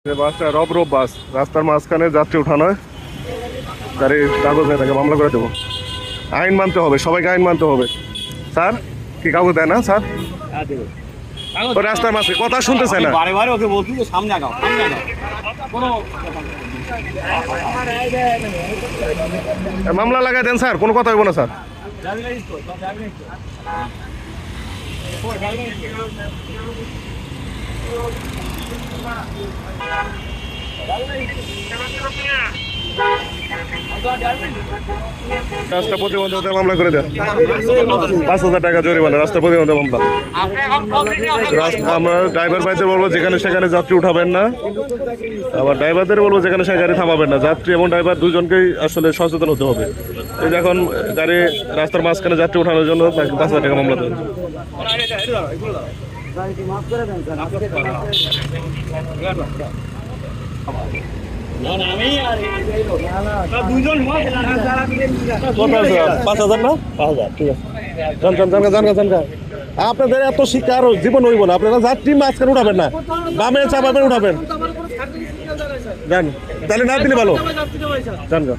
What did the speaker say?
যে বাসটা রব বাস রাস্তার মাঝখানে যাত্রী উঠানো হয়, গাড়ির কাগজ নেই, তাকে মামলা করে দেবো। আইন মানতে হবে, সবাইকে আইন মানতে হবে। স্যার কি কাগজ দেয় না স্যার? ওই রাস্তার মাঝে কথা শুনতেছে না, বারে বারে ওকে বলছি যে সামনে আগাও, সামনে আগাও। কোনো মামলা লাগাই দেন স্যার, কোনো কথা হইব না স্যার। রাস্তা প্রতিবন্ধকতা মামলা করে দেন, 5,000 টাকা জরিমানা। রাস্তা প্রতিবন্ধক মামলা। আমরা ড্রাইভার ভাইদের বলবো যেখানে সেখানে যাত্রী উঠাবেন না, আবার ড্রাইভারদের বলবো যেখানে সেখানে গাড়ি থামাবেন না। যাত্রী এবং ড্রাইভার দুজনকেই আসলে সচেতন হতে হবে। এই যে এখন গাড়ি রাস্তার মাঝখানে যাত্রী উঠানোর জন্য 5,000 টাকা মামলা দেন। দুজন 5,000 না? 5,000 ঠিক আছে। জানকা আপনাদের এত শিক্ষা আর জীবন হইব না। আপনারা যাত্রী মাঝখানে উঠাবেন না, বামে চাপাবেন উঠাবেন। জান তাহলে না দিলে ভালো। জানকা